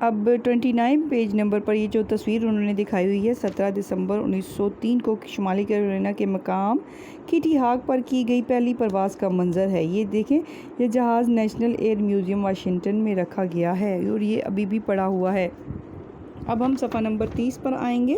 اب 29 page number پر یہ جو تصویر انہوں نے دکھائی ہوئی ہے 17 دسمبر 1903 کو شمالی کیرولینا کے مقام کٹی ہاک پر کی گئی پہلی پرواز کا منظر ہے۔ یہ دیکھیں، یہ جہاز نیشنل ایئر میوزیم واشنگٹن میں رکھا گیا ہے اور یہ ابھی بھی پڑا ہوا ہے۔ اب ہم صفحہ نمبر 30 پر آئیں گے۔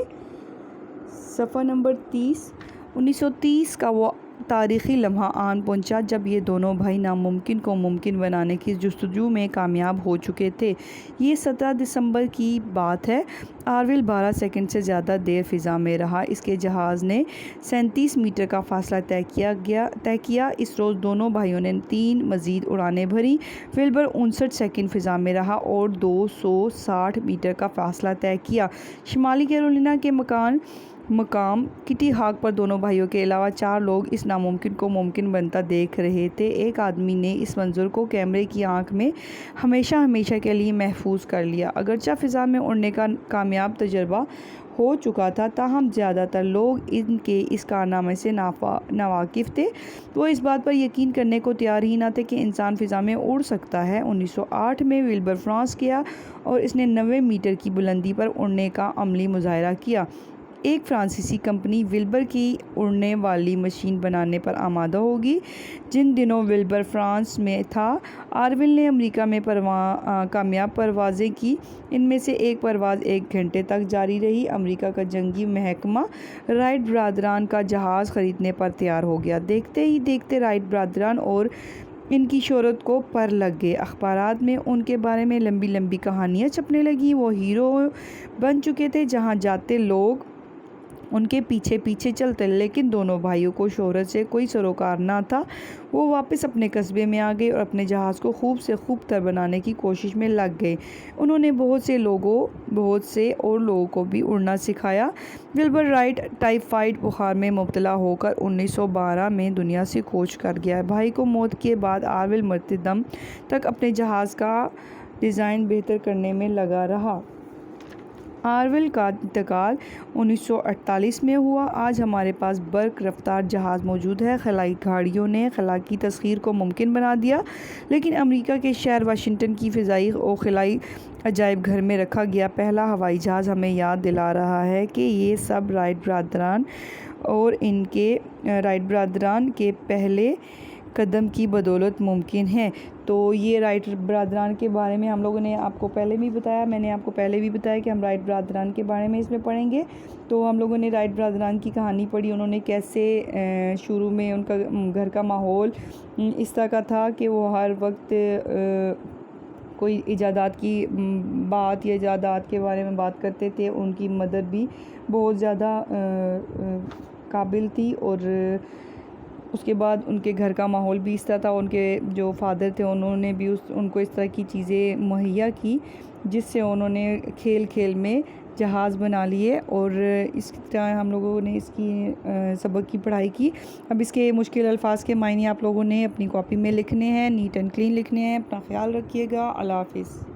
صفحہ نمبر 30، 1930 کا وہ تاریخی لمحہ آن پہنچا جب یہ دونوں بھائی ناممکن کو ممکن بنانے کی جستجو میں کامیاب ہو چکے تھے۔ یہ 17 دسمبر کی بات ہے۔ آرول 12 سیکنڈ سے زیادہ دیر فضا میں رہا۔ اس کے جہاز نے 37 میٹر کا فاصلہ طے کیا۔ اس روز دونوں بھائیوں نے 3 مزید اڑانیں بھریں۔ ولبر 59 سیکنڈ فضا میں رہا اور 260 میٹر کا فاصلہ طے کیا۔ شمالی کیرولینا کے مقام کٹی ہاک پر دونوں بھائیوں کے علاوہ 4 لوگ اس ناممکن کو ممکن بنتا دیکھ رہے تھے۔ ایک آدمی نے اس منظر کو کیمرے کی آنکھ میں ہمیشہ کے لیے محفوظ کر لیا۔ اگرچہ فضا میں اڑنے کا کامیاب تجربہ ہو چکا تھا، تاہم زیادہ تر لوگ ان کے اس کارنامے سے ناواقف تھے۔ وہ اس بات پر یقین کرنے کو تیار ہی نہ تھے کہ انسان فضا میں اڑ سکتا ہے۔ 1908 میں ولبر فرانس گیا اور اس نے 90 میٹر کی بلندی پر اڑنے کا عملی مظاہرہ کیا۔ ایک فرانسیسی کمپنی ولبر کی اڑنے والی مشین بنانے پر آمادہ ہوگی۔ جن دنوں ولبر فرانس میں تھا، آرول نے امریکہ میں کامیاب پروازیں کی۔ ان میں سے ایک پرواز 1 گھنٹے تک جاری رہی۔ امریکہ کا جنگی محکمہ رائٹ برادران کا جہاز خریدنے پر تیار ہو گیا۔ دیکھتے ہی دیکھتے رائٹ برادران اور ان کی شہرت کو پر لگ گئے۔ اخبارات میں ان کے بارے میں لمبی لمبی کہانیاں چھپنے لگیں۔ وہ ہیرو بن چکے تھے، جہاں جاتے لوگ ان کے پیچھے پیچھے چلتے، لیکن دونوں بھائیوں کو شہرت سے کوئی سروکار نہ تھا۔ وہ واپس اپنے قصبے میں آ گئے اور اپنے جہاز کو خوب سے خوب تر بنانے کی کوشش میں لگ گئے۔ انہوں نے بہت سے اور لوگوں کو بھی اڑنا سکھایا۔ ولبر رائٹ ٹائیفائڈ بخار میں مبتلا ہو کر 1912 میں دنیا سے کوچ کر گیا۔ بھائی کو موت کے بعد آرول مرتے دم تک اپنے جہاز کا ڈیزائن بہتر کرنے میں لگا رہا۔ آرول کا انتقال 1948 میں ہوا۔ آج ہمارے پاس برق رفتار جہاز موجود ہے۔ خلائی گاڑیوں نے خلا کی تسخیر کو ممکن بنا دیا، لیکن امریکہ کے شہر واشنگٹن کی فضائی و خلائی عجائب گھر میں رکھا گیا پہلا ہوائی جہاز ہمیں یاد دلا رہا ہے کہ یہ سب رائٹ برادران کے پہلے قدم کی بدولت ممکن ہے۔ تو یہ رائٹ برادران کے بارے میں ہم لوگوں نے آپ کو پہلے بھی بتایا، میں نے آپ کو پہلے بھی بتایا کہ ہم رائٹ برادران کے بارے میں اس میں پڑھیں گے۔ تو ہم لوگوں نے رائٹ برادران کی کہانی پڑھی، انہوں نے کیسے شروع میں ان کا گھر کا ماحول اس طرح کا تھا کہ وہ ہر وقت کوئی ایجادات کی بات یا ایجادات کے بارے میں بات کرتے تھے۔ ان کی مدر بھی بہت زیادہ قابل تھی اور اس کے بعد ان کے گھر کا ماحول بھی اس طرح تھا۔ ان کے جو فادر تھے انہوں نے بھی ان کو اس طرح کی چیزیں مہیا کی، جس سے انہوں نے کھیل کھیل میں جہاز بنا لیے اور اس طرح ہم لوگوں نے اس کی سبق کی پڑھائی کی۔ اب اس کے مشکل الفاظ کے معنی آپ لوگوں نے اپنی کاپی میں لکھنے ہیں، نیٹ اینڈ کلین لکھنے ہیں۔ اپنا خیال رکھیے گا۔ اللہ حافظ۔